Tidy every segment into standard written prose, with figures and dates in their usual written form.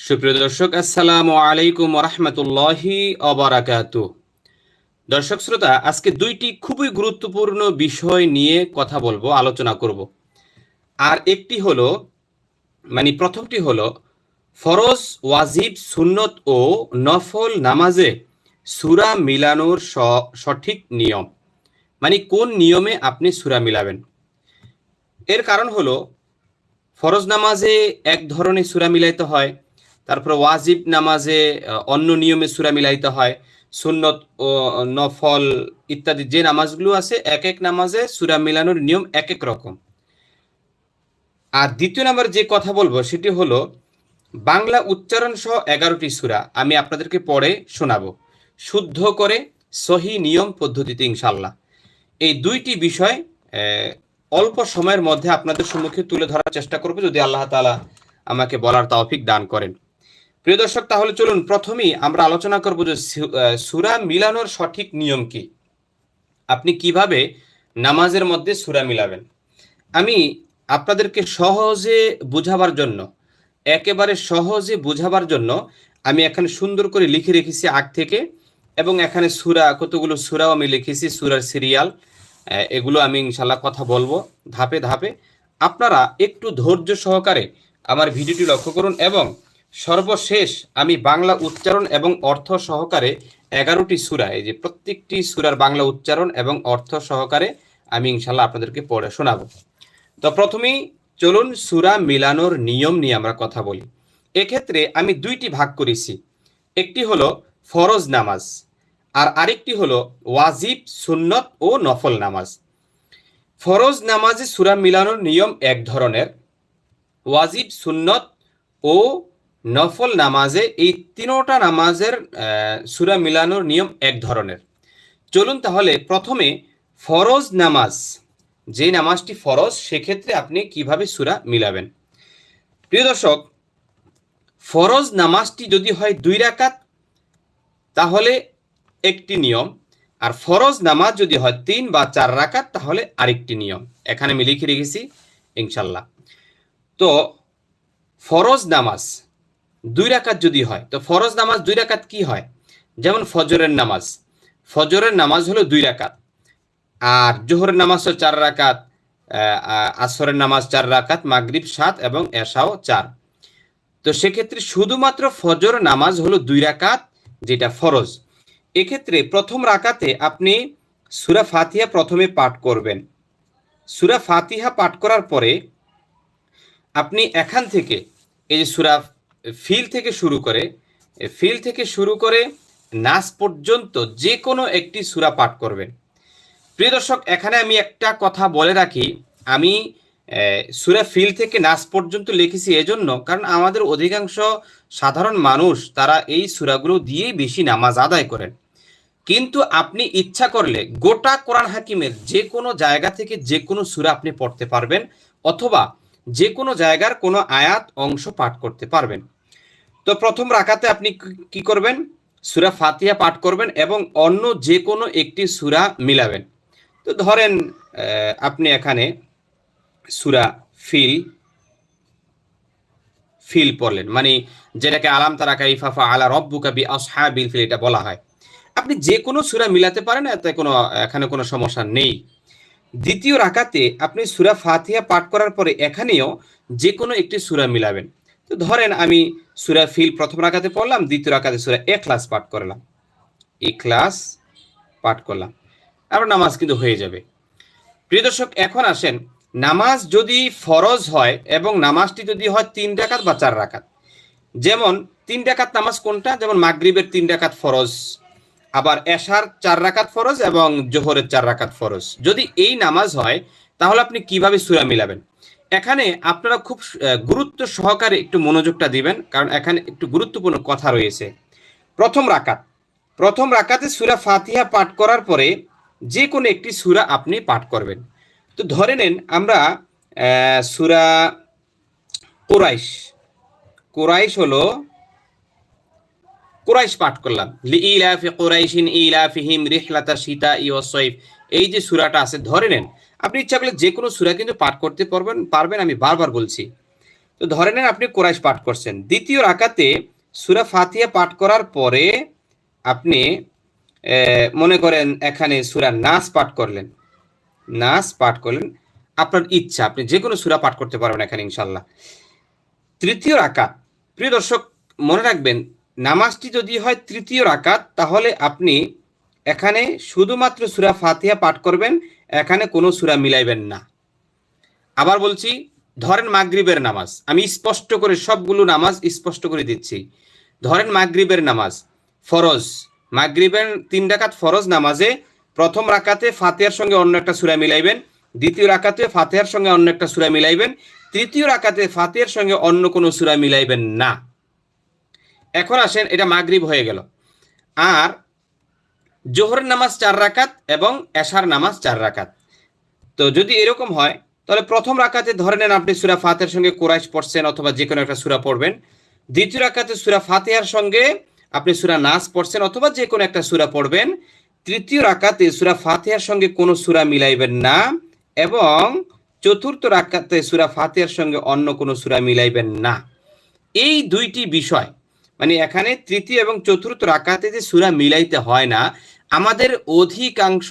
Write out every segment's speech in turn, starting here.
সুপ্রিয় দর্শক, আসসালামু আলাইকুম রহমতুল্লাহি অবরাকাতু। দর্শক শ্রোতা, আজকে দুইটি খুবই গুরুত্বপূর্ণ বিষয় নিয়ে কথা বলবো, আলোচনা করব। আর একটি হলো প্রথমটি হলো ফরজ, ওয়াজিব, সুন্নত ও নফল নামাজে সূরা মিলানোর সঠিক নিয়ম, কোন নিয়মে আপনি সূরা মিলাবেন। এর কারণ হলো ফরজ নামাজে এক ধরনের সূরা মিলাইতে হয়, তারপর ওয়াজিব নামাজে অন্য নিয়মে সূরা মিলাইতে হয়, সুন্নত ও নফল ইত্যাদি যে নামাজগুলো আছে এক এক নামাজে সূরা মিলানোর নিয়ম এক এক রকম। আর দ্বিতীয় নাম্বার যে কথা বলবো সেটি হলো বাংলা উচ্চারণ সহ 11টি সূরা আমি আপনাদেরকে পড়ে শোনাবো, শুদ্ধ করে সহি নিয়ম পদ্ধতিতে ইনশাল্লাহ। এই দুইটি বিষয় অল্প সময়ের মধ্যে আপনাদের সম্মুখে তুলে ধরার চেষ্টা করব, যদি আল্লাহ তাআলা আমাকে বলার তৌফিক দান করেন। প্রিয় দর্শক, তাহলে চলুন প্রথমেই আমরা আলোচনা করব যে সূরা মিলানোর সঠিক নিয়ম কি, আপনি কিভাবে নামাজের মধ্যে সূরা মিলাবেন। আমি আপনাদেরকে সহজে বুঝাবার জন্য, একেবারে সহজে বুঝাবার জন্য আমি এখানে সুন্দর করে লিখে রেখেছি আগ থেকে, এবং এখানে সূরা, কতগুলো সূরাও আমি লিখেছি, সূরার সিরিয়াল, এগুলো আমি ইনশাল্লাহ কথা বলবো ধাপে ধাপে। আপনারা একটু ধৈর্য সহকারে আমার ভিডিওটি লক্ষ্য করুন, এবং সর্বশেষ আমি বাংলা উচ্চারণ এবং অর্থ সহকারে 11টি সূরা, এই যে প্রত্যেকটি সূরার বাংলা উচ্চারণ এবং অর্থ সহকারে আমি ইনশাল্লাহ আপনাদেরকে পড়ে শোনাবো। তো প্রথমেই চলুন সূরা মিলানোর নিয়ম নিয়ে আমরা কথা বলি। এক্ষেত্রে আমি দুইটি ভাগ করেছি, একটি হলো ফরজ নামাজ আর আরেকটি হলো ওয়াজিব, সুন্নত ও নফল নামাজ। ফরজ নামাজে সূরা মিলানোর নিয়ম এক ধরনের, ওয়াজিব, সুন্নত ও নফল নামাজে এই তিনোটা নামাজের সূরা মিলানোর নিয়ম এক ধরনের। চলুন তাহলে প্রথমে ফরজ নামাজ, যে নামাজটি ফরজ, সেক্ষেত্রে আপনি কিভাবে সূরা মিলাবেন। প্রিয় দর্শক, ফরজ নামাজটি যদি হয় 2 রাকাত তাহলে একটি নিয়ম, আর ফরজ নামাজ যদি হয় 3 বা 4 রাকাত তাহলে আরেকটি নিয়ম। এখানে আমি লিখে রেখেছি ইনশাল্লাহ। তো ফরজ নামাজ 2 রাকাত যদি হয়, তো ফরজ নামাজ 2 রাকাত কি হয়, যেমন ফজরের নামাজ, ফজরের নামাজ হলো 2 রাকাত, আর জোহরের নামাজ হলো 4 রাকাত, আসরের নামাজ 4 রাকাত, মাগরিব 7 এবং এশাও 4। তো সেক্ষেত্রে শুধুমাত্র ফজর নামাজ হলো 2 রাকাত, যেটা ফরজ। এক্ষেত্রে প্রথম রাকাতে আপনি সূরা ফাতিহা প্রথমে পাঠ করবেন। সূরা ফাতিহা পাঠ করার পরে আপনি এখান থেকে এই যে সূরা ফিল থেকে শুরু করে নাস পর্যন্ত যে কোনো একটি সূরা পাঠ করবেন। প্রিয় দর্শক, এখানে আমি একটা কথা বলে রাখি, আমি সূরা ফিল থেকে নাস পর্যন্ত লিখেছি এজন্য, কারণ আমাদের অধিকাংশ সাধারণ মানুষ তারা এই সূরাগুলো দিয়েই বেশি নামাজ আদায় করেন। কিন্তু আপনি ইচ্ছা করলে গোটা কোরআন হাকিমের যে কোনো জায়গা থেকে যে কোনো সূরা আপনি পড়তে পারবেন, অথবা যে কোনো জায়গার কোনো আয়াত অংশ পাঠ করতে পারবেন। তো প্রথম রাকাতে আপনি কি করবেন, সূরা ফাতিহা পাঠ করবেন এবং অন্য যে কোনো একটি সূরা মিলাবেন। তো ধরেন আপনি এখানে সূরা ফিল পড়লেন, যেটাকে আলাম তারা কাইফা ফাআলা রাব্বুকা বিআসহাবিল ফিল এটা বলা হয়। আপনি যে কোনো সূরা মিলাতে পারেন, এখানে কোনো সমস্যা নেই। দ্বিতীয় রাকাতে আপনি সূরা ফাতিহা পাঠ করার পরে এখানেও যে কোনো একটি সূরা মিলাবেন। তো ধরেন আমি সূরা ফিল প্রথম রাকাতে পড়লাম, দ্বিতীয় রাকাতে সূরা ইখলাস পাঠ করলাম, আপনার নামাজ কিন্তু হয়ে যাবে। প্রিয় দর্শক, এখন আসেন, নামাজ যদি ফরজ হয় এবং নামাজটি যদি হয় 3 রাকাত বা 4 রাকাত, যেমন 3 রাকাত নামাজ কোনটা, যেমন মাগরিবের 3 রাকাত ফরজ, আবার এশার 4 রাকাত ফরজ এবং জোহরের 4 রাকাত ফরজ, যদি এই নামাজ হয় তাহলে আপনি কিভাবে সূরা মিলাবেন। এখানে আপনারা খুব গুরুত্ব সহকারে একটু মনোযোগটা দিবেন, কারণ এখানে একটু গুরুত্বপূর্ণ কথা রয়েছে। প্রথম রাকাতে সূরা ফাতিহা পাঠ করার পরে যে কোনো একটি সূরা আপনি পাঠ করবেন। তো ধরে নেন আমরা সূরা কুরাইশ পাঠ করলাম, লিইলাফি কুরাইশিন ইলাফিহিম রিহলাতা শিতাই ওয়াস সাইফ, এই যে সূরাটা আছে, ধরে নেন আপনি ইচ্ছা করলে যে কোনো সূরা কিন্তু পাঠ করতে পারবেন। আমি বারবার বলছি, তো ধরে নেন আপনি কোরাইশ পাঠ করছেন, দ্বিতীয় রাকাতে সূরা ফাতিহা পাঠ করার পরে আপনি মনে করেন এখানে সূরা নাস পাঠ করলেন, আপনার ইচ্ছা, আপনি যে কোনো সূরা পাঠ করতে পারবেন এখানে ইনশাল্লাহ। তৃতীয় রাকাত, প্রিয় দর্শক মনে রাখবেন, নামাজটি যদি হয় তৃতীয় রাকাত তাহলে আপনি এখানে শুধুমাত্র সূরা ফাতিহা পাঠ করবেন, এখানে কোনো সূরা মিলাইবেন না। আবার বলছি, ধরেন মাগরিবের নামাজ, আমি স্পষ্ট করে সবগুলো নামাজ স্পষ্ট করে দিচ্ছি। ধরেন মাগরিবের নামাজ ফরজ, মাগরিবের 3 রাকাত ফরজ নামাজে প্রথম রাকাতে ফাতিহার সঙ্গে অন্য একটা সূরা মিলাইবেন, দ্বিতীয় রাকাতে ফাতিহার সঙ্গে অন্য একটা সূরা মিলাইবেন, তৃতীয় রাকাতে ফাতিহার সঙ্গে অন্য কোনো সূরা মিলাইবেন না। এখন আসেন, এটা মাগরিব হয়ে গেল। আর জোহরের নামাজ 4 রাকাত এবং এশার নামাজ 4 রাকাত। তো যদি এরকম হয় তাহলে প্রথম রাকাতে ধরে নেন আপনি সূরা ফাতিহার সঙ্গে কুরাইশ পড়ছেন অথবা যে কোনো একটা সূরা পড়বেন, দ্বিতীয় রাকাতে সূরা ফাতিহার সঙ্গে আপনি সূরা নাস পড়ছেন অথবা যে কোনো একটা সূরা পড়বেন, তৃতীয় রাকাতে সূরা ফাতিহার সঙ্গে কোনো সূরা মিলাইবেন না, এবং চতুর্থ রাকাতে সূরা ফাতিহার সঙ্গে অন্য কোনো সূরা মিলাইবেন না। এই দুইটি বিষয়, মানে এখানে তৃতীয় এবং চতুর্থ রাকাতে যে সূরা মিলাইতে হয় না, আমাদের অধিকাংশ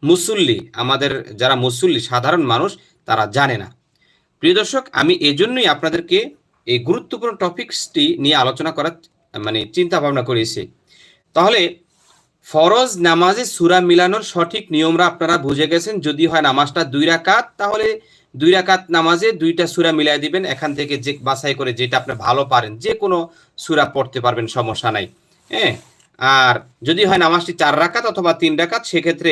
মুসল্লি, আমাদের যারা মুসল্লি সাধারণ মানুষ, তারা জানে না। প্রিয় দর্শক, আমি এজন্যই আপনাদেরকে এই গুরুত্বপূর্ণ টপিকসটি নিয়ে আলোচনা করার মানে চিন্তা ভাবনা করেছি। তাহলে ফরজ নামাজে সূরা মিলানোর সঠিক নিয়মরা আপনারা বুঝে গেছেন। যদি হয় নামাজটা 2 রাকাত, তাহলে 2 রাকাত নামাজে 2টা সূরা মিলাই দিবেন, এখান থেকে যে বাছাই করে যেটা আপনি ভালো পারেন যে কোনো সূরা পড়তে পারবেন, সমস্যা নাই। হ্যাঁ, আর যদি হয় নামাজটি 4 রাকাত অথবা 3 রাকাত, সেক্ষেত্রে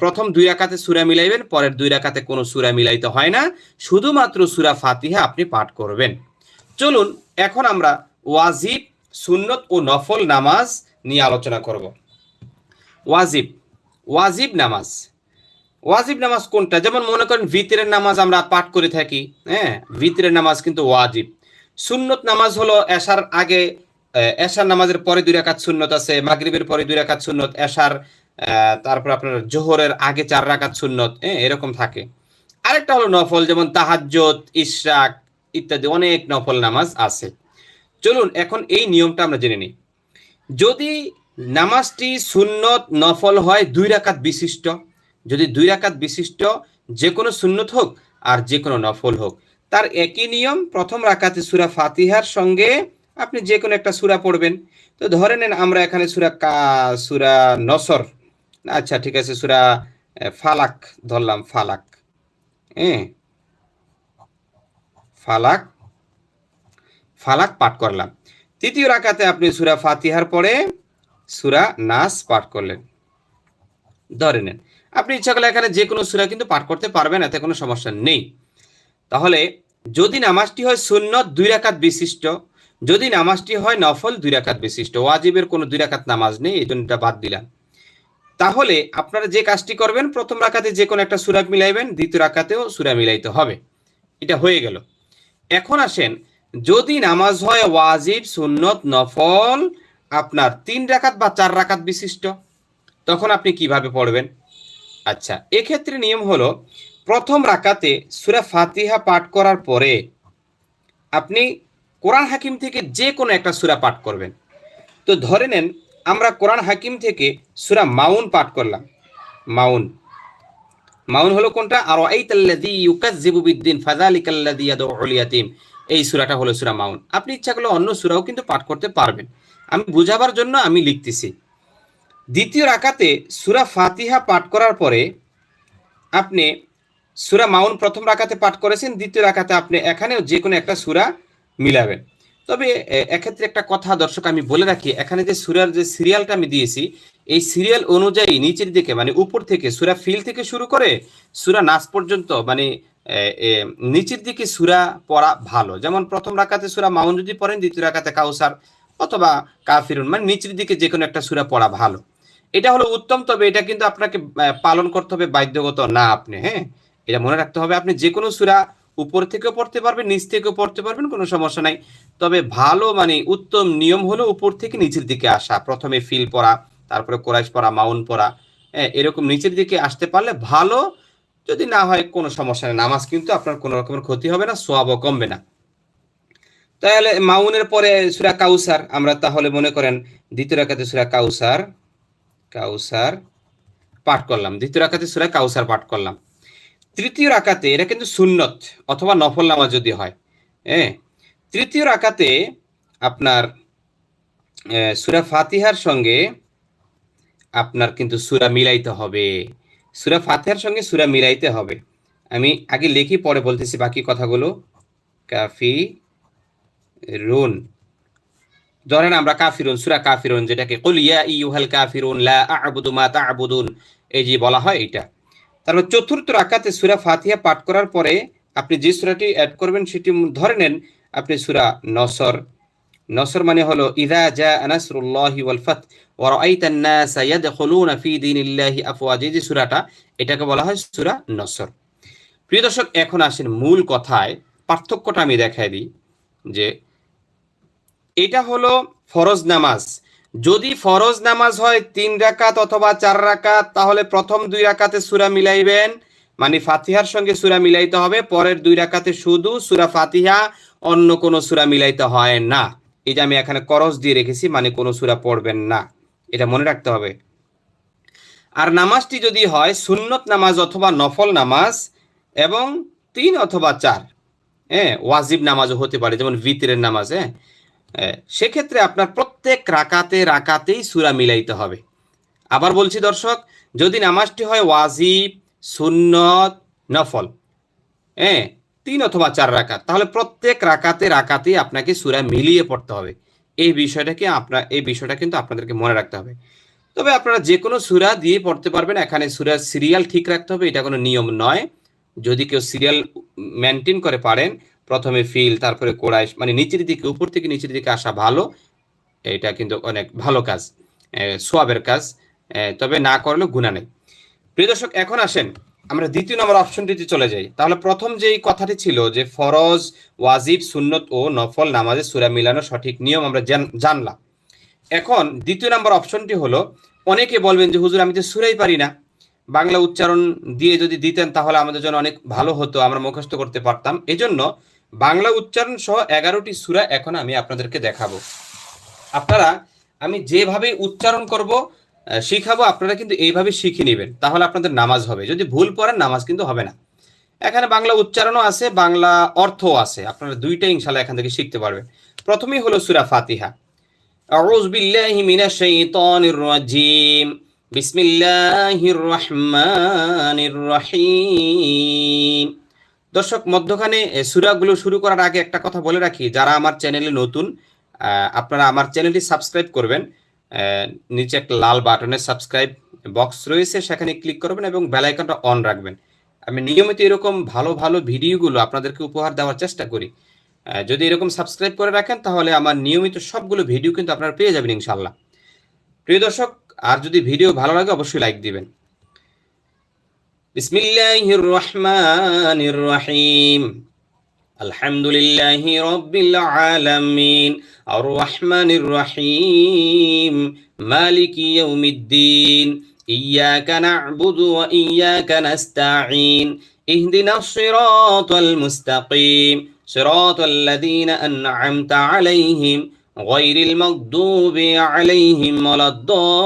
প্রথম 2 রাকাতে সূরা মিলাইবেন, পরের 2 রাকাতে কোনো সূরা মিলাইতে হয় না, শুধুমাত্র সূরা ফাতিহা আপনি পাঠ করবেন। চলুন এখন আমরা ওয়াজিব, সুন্নত ও নফল নামাজ নিয়ে আলোচনা করব। ওয়াজিব নামাজ কোনটা? যেমন মনে করেন ভিতরের নামাজ আমরা পাঠ করে থাকি, হ্যাঁ, ভিতরের নামাজ কিন্তু ওয়াজিব। সুন্নত নামাজ হলো এশার আগে, এশার নামাজের পরে 2 রাকাত সুন্নত আছে, মাগরিবের পরে 2 রাকাত সুন্নত, এশার তারপর আপনার জোহরের আগে 4 রাকাত সুন্নত, এরকম থাকে। আরেকটা হলো নফল, যেমন তাহাজ্জুদ, ইশরাক ইত্যাদি অনেক নফল নামাজ আছে। চলুন এখন এই নিয়মটা আমরা জেনে নিই। যদি নামাজটি সুন্নত নফল হয় 2 রাকাত বিশিষ্ট, যদি 2 রাকাত বিশিষ্ট যে কোনো সুন্নত হোক আর যে কোনো নফল হোক, তার একই নিয়ম। প্রথম রাকাতে সূরা ফাতিহার সঙ্গে আপনি যে কোনো একটা সূরা পড়বেন। তো ধরে নেন আমরা এখানে সূরা নসর, আচ্ছা ঠিক আছে, সূরা ফালাক ধরলাম, ফালাক পাঠ করলাম। তৃতীয় রাকাতে আপনি সূরা ফাতিহার পরে সূরা নাস পাঠ করলেন। ধরে নেন আপনি ইচ্ছা করলে এখানে যে কোনো সূরা কিন্তু পাঠ করতে পারবেন, এতে কোনো সমস্যা নেই। তাহলে যদি নামাজটি হয় সুন্নত 2 রাকাত বিশিষ্ট, যদি নামাজটি হয় নফল 2 রাকাত বিশিষ্ট, ওয়াজিবের কোনো 2 রাকাত নামাজ নেই, এই জন্য এটা বাদ দিলাম। তাহলে আপনারা যে কাজটি করবেন, প্রথম রাকাতে যে কোনো একটা সূরা মিলাইবেন, দ্বিতীয় রাকাতেও সূরা মিলাইতে হবে। এটা হয়ে গেল। এখন আসেন, যদি নামাজ হয় ওয়াজিব, সুন্নত, নফল আপনার 3 রাকাত বা 4 রাকাত বিশিষ্ট, তখন আপনি কিভাবে পড়বেন? আচ্ছা, এক্ষেত্রে নিয়ম হলো, প্রথম রাকাতে সূরা ফাতিহা পাঠ করার পরে আপনি কোরআন হাকিম থেকে যে কোনো একটা সূরা পাঠ করবেন। তো ধরে নেন আমরা কোরআন হাকিম থেকে সূরা মাউন পাঠ করলাম। মাউন হলো কোনটা? আরাআইতাল্লাযী ইউকাযযিবু বিদ্দীন ফাযালিকাল্লাযী ইয়াদউল ইয়াতীম, এই সূরাটা হলো সূরা মাউন। আপনি ইচ্ছা করলে অন্য সূরাও কিন্তু পাঠ করতে পারবেন, আমি বুঝাবার জন্য আমি লিখতেছি। দ্বিতীয় রাকাতে সূরা ফাতিহা পাঠ করার পরে আপনি সূরা মাউন প্রথম রাকাতে পাঠ করেছেন, দ্বিতীয় রাকাতে আপনি এখানেও যে কোনো একটা সূরা মিলাবেন। তবে এক্ষেত্রে একটা কথা দর্শক আমি বলে রাখি, এখানে যে সূরার যে সিরিয়ালটা আমি দিয়েছি, এই সিরিয়াল অনুযায়ী নিচের দিকে মানে উপর থেকে সূরা ফিল থেকে শুরু করে সূরা নাস পর্যন্ত মানে নিচের দিকে সূরা পড়া ভালো। যেমন প্রথম রাকাতে সূরা মাউন যদি পড়েন, দ্বিতীয় রাকাতে কাউসার অথবা কাফিরুন, মানে নিচের দিকে যে কোনো একটা সূরা পড়া ভালো, এটা হলো উত্তম। তবে এটা কিন্তু আপনাকে পালন করতে হবে, বাধ্যগত না আপনি, হ্যাঁ, এটা মনে রাখতে হবে। আপনি যে কোনো সূরা উপর থেকেও পড়তে পারবেন, নিচ থেকেও পড়তে পারবেন, কোনো সমস্যা নাই। তবে ভালো মানে উত্তম নিয়ম হলো উপর থেকে নিচের দিকে আসা, প্রথমে ফিল পড়া, তারপরে কোরাইশ পড়া, মাউন পড়া, এরকম নিচের দিকে আসতে পারলে ভালো। যদি না হয় কোনো সমস্যা নেই, নামাজ কিন্তু আপনার কোনো রকমের ক্ষতি হবে না, সওয়াবও কমবে না। তাহলে মাউনের পরে সূরা কাউসার, আমরা তাহলে মনে করেন দ্বিতীয় রাকাতে সূরা কাউসার কাউসার পাঠ করলাম, দ্বিতীয় রাকাতে সূরা কাউসার পাঠ করলাম। তৃতীয় রাকাতে, এটা কিন্তু সুন্নত অথবা নফল নামাজ যদি হয়, হ্যাঁ, তৃতীয় রাকাতে আপনার সূরা ফাতিহার সঙ্গে আপনার কিন্তু সূরা মিলাইতে হবে, সূরা ফাতিহার সঙ্গে সূরা মিলাইতে হবে। আমি আগে লিখি পরে বলতেছি বাকি কথাগুলো। কাফিরুন, ধরেন আমরা কাফিরুন, সূরা কাফিরুন, যেটাকে কুল ইয়া আইয়ুহাল কাফিরুন লা আ'বুদু মা তা'বুদুন, এই যে বলা হয় এটা। তারপর চতুর্থ রাকাতে সূরা ফাতিহা পাঠ করার পরে আপনি যে সূরাটি অ্যাড করবেন সেটি ধরে নেন আপনি সূরা নসর। নসর মানে হলো ইযা জাআ নাসরুল্লাহি ওয়াল ফাত ওয়া রাআইতান নাসা ইয়াদখুলুনা ফি দীনিল্লাহি আফওয়াজা, যে সূরাটা, এটাকে বলা হয় সূরা নসর। প্রিয় দর্শক, এখন আসেন মূল কথায়, পার্থক্যটা আমি দেখাই দিই। যে এটা হলো ফরজ নামাজ। যদি ফরজ নামাজ হয় 3 রাকাত অথবা 4 রাকাত, তাহলে প্রথম 2 রাকাতে সূরা মিলাইবেন, মানে ফাতিহার সঙ্গে সূরা মিলাইতে হবে। পরের 2 রাকাতে শুধু সূরা ফাতিহা, অন্য কোনো সূরা মিলাইতে হয় না। এই যে আমি এখানে করজ দিয়ে রেখেছি, মানে কোনো সূরা পড়বেন না, এটা মনে রাখতে হবে। আর নামাজটি যদি হয় সুন্নত নামাজ অথবা নফল নামাজ এবং 3 অথবা 4, হ্যাঁ, ওয়াজিব নামাজও হতে পারে, যেমন ভিতরের নামাজ, হ্যাঁ, সেক্ষেত্রে আপনার প্রত্যেক রাকাতেই সূরা মিলাইতে হবে। আবার বলছি দর্শক, যদি নামাজটি হয় ওয়াজিব, সুন্নত, নফল, হ্যাঁ, 3 অথবা 4 রাকাত, তাহলে প্রত্যেক রাকাতেই আপনাকে সূরা মিলিয়ে পড়তে হবে। এই বিষয়টা কিন্তু আপনাদেরকে মনে রাখতে হবে। তবে আপনারা যে কোনো সূরা দিয়ে পড়তে পারবেন, এখানে সূরার সিরিয়াল ঠিক রাখতে হবে, এটা কোনো নিয়ম নয়। যদি কেউ সিরিয়াল মেনটেন করে পারেন, প্রথমে ফিল তারপরে কোরাইশ, মানে নিচের দিকে, উপর থেকে নিচের দিকে আসা ভালো, এটা কিন্তু অনেক ভালো কাজ, সোয়াবের কাজ, তবে না করলেও গুনাহ নেই। প্রিয় দর্শক, এখন আসেন আমরা দ্বিতীয় নম্বর অপশনটিতে চলে যাই। তাহলে প্রথম যেই কথাটি ছিল যে ফরজ, ওয়াজিব, সুন্নত ও নফল নামাজে সূরা মিলানোর সঠিক নিয়ম আমরা জানলাম। এখন দ্বিতীয় নম্বর অপশনটি হলো, অনেকে বলবেন যে হুজুর আমি তো সূরাই পারি না, বাংলা উচ্চারণ দিয়ে যদি দিতেন তাহলে আমাদের জন্য অনেক ভালো হতো, আমরা মুখস্থ করতে পারতাম। এজন্য বাংলা উচ্চারণ সহ 11টি সূরা এখন আমি আপনাদেরকে দেখাবো। আপনারা, আমি যেভাবে উচ্চারণ করব শিখাবো, আপনারা কিন্তু এইভাবে শিখে নেবেন, তাহলে আপনাদের নামাজ হবে। যদি ভুল পড়েন নামাজ কিন্তু হবে না। এখানে বাংলা উচ্চারণও আছে, বাংলা অর্থও আছে, আপনারা দুইটাই ইনশাআল্লাহ এখান থেকে শিখতে পারবেন। প্রথমেই হলো সূরা ফাতিহা। আউযু বিল্লাহি মিনাশ শাইতানির রাজীম, বিসমিল্লাহির রহমানির রহিম। দর্শক, মধ্যখানে সূরাগুলো শুরু করার আগে একটা কথা বলে রাখি, যারা আমার চ্যানেলে নতুন, আপনারা আমার চ্যানেলটি সাবস্ক্রাইব করবেন। নিচে একটা লাল বাটনের সাবস্ক্রাইব বক্স রয়েছে, সেখানে ক্লিক করবেন এবং বেল আইকনটা অন রাখবেন। আমি নিয়মিত এরকম ভালো ভালো ভিডিওগুলো আপনাদেরকে উপহার দেওয়ার চেষ্টা করি। যদি এরকম সাবস্ক্রাইব করে রাখেন তাহলে আমার নিয়মিত সবগুলো ভিডিও কিন্তু আপনারা পেয়ে যাবেন ইনশাআল্লাহ। প্রিয় দর্শক, আর যদি ভিডিও ভালো লাগে অবশ্যই লাইক দিবেন। বিসমিল্লাহির রহমানির রহিম, আলহামদুলিল্লাহি রাব্বিল আলামিন, আর রহমানির রহিম, মালিকি ইয়াউমিদ্দিন, ইয়াকা না'বুদু ওয়া ইয়াকা নাস্তাঈন, ইহদিনাস সিরাতাল মুস্তাকিম, সিরাতাল লাযীনা আন'আমতা আলাইহিম গায়রিল মাগদুবি আলাইহিম ওয়ালাদ-দাল্লিন।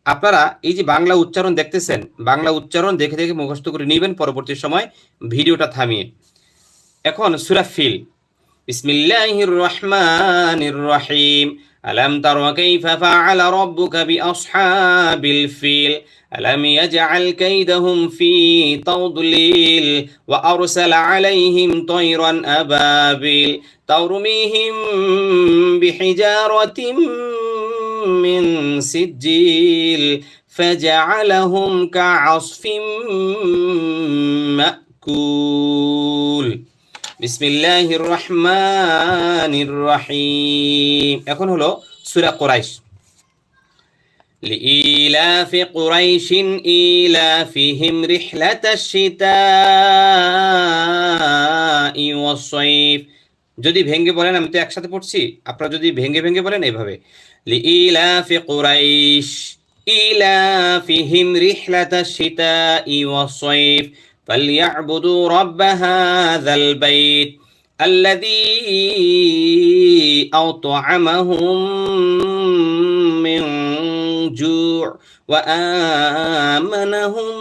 আপনারা এই যে বাংলা উচ্চারণ দেখতেছেন, বাংলা উচ্চারণ দেখে দেখে মুখস্থ করে নেবেন পরবর্তী সময় ভিডিওটা থামিয়ে। এখন সূরা ফিল, বিসমিল্লাহির রহমানির রহিম, আলাম তারা কাইফা ফাআলা রাব্বুকা বিআসহাবিল ফিল, আলাম ইয়াজআল কাইদাহুম ফি তাদলিল, ওয়া আরসালা আলাইহিম তায়রান আবাবিল তারমিহিম বিহিজারাতিন মিন সিজিল ফাজআলাহুম কাআসফিম মাকুল। বিসমিল্লাহির রহমানির রহিম। এখন হলো সূরা কুরাইশ। লিইলাফি কুরাইশিন ইলাফিহিম রিহলাতাশ শিতাই ওয়াস সাইফ। যদি ভেঙে বলেন, আমি তো একসাথে পড়ছি, আপনারা যদি ভেঙে ভেঙে বলেন এইভাবে, লিইলাফি কুরাইশ ইলাফিহিম রিহলাতাশ শিতাই ওয়াস সাইফ فليعبدوا رب هذا البيت الذي أطعمهم من جوع وآمنهم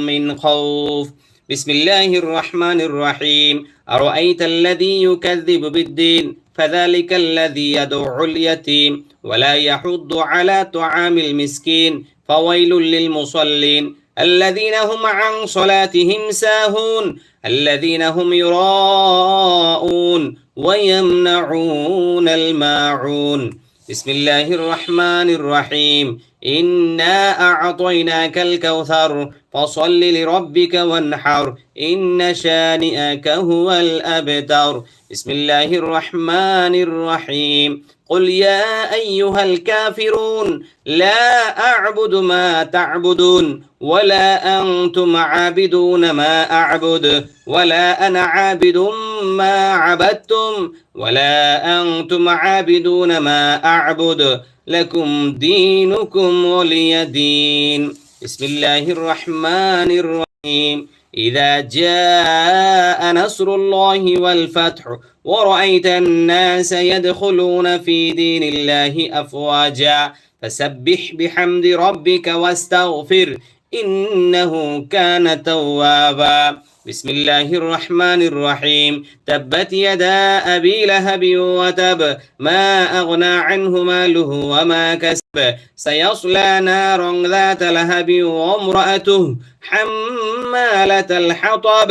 من خوف بسم الله الرحمن الرحيم أرأيت الذي يكذب بالدين فذلك الذي يدعو اليتيم ولا يحض على طعام المسكين فويل للمصلين الذين هم عن صلاتهم ساهون الذين هم يراءون ويمنعون الماعون بسم الله الرحمن الرحيم إنا أعطيناك الكوثر فصل لربك وانحر إن شانئك هو الأبتر بسم الله الرحمن الرحيم قل يا أيها الكافرون لا أعبد ما تعبدون ولا أنتم عابدون ما أعبد ولا أنا عابد ما عبدتم ولا أنتم عابدون ما أعبد لكم دينكم ولي دين بسم الله الرحمن الرحيم إذا جاء نصر الله والفتح ورأيت الناس يدخلون في دين الله أفواجا فسبح بحمد ربك واستغفر إنه كان توابا بسم الله الرحمن الرحيم تبت يدا أبي لهب وتب ما أغنى عنه ماله وما كسب سيصلى نارا ذات لهب وامرأته حمالة الحطب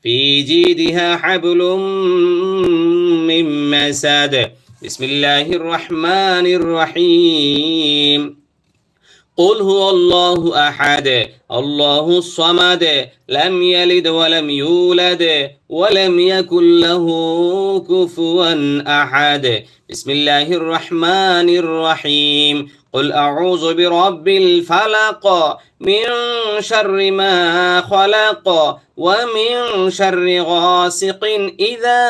في جيدها حبل من مسد بسم الله الرحمن الرحيم قل هو الله أحد الله الصمد لم يلد ولم يولد ولم يكن له كفوا أحد بسم الله الرحمن الرحيم قل أعوذ برب الفلق من شر ما خلق ومن شر غاسق إذا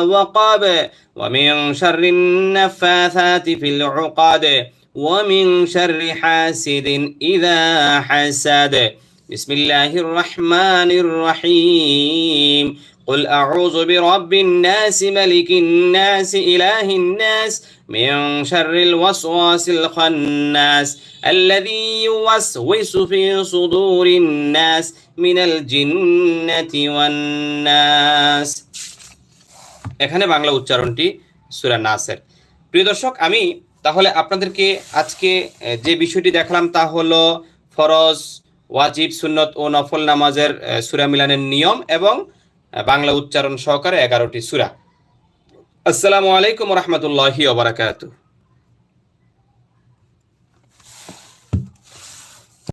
وقب ومن شر النفاثات في العقد ومن شر حاسد إذا حسد بسم الله الرحمن الرحيم قل أعوذ برب الناس ملك الناس إله الناس من شر الوسواس الخناس الذي يوسوس في صدور الناس من الجنة والناس এখানে বাংলা উচ্চারণটি সূরা নাসের। প্রিয় দর্শক, আমি তাহলে আপনাদেরকে আজকে যে বিষয়টি দেখালাম তা হলো ফরজ, ওয়াজিব, সুন্নত ও নফল নামাজের সূরা মিলানের নিয়ম এবং বাংলা উচ্চারণ সহকারে 11টি সূরা। আসসালামু আলাইকুম ওয়া রাহমাতুল্লাহি ওয়া বারাকাতুহু।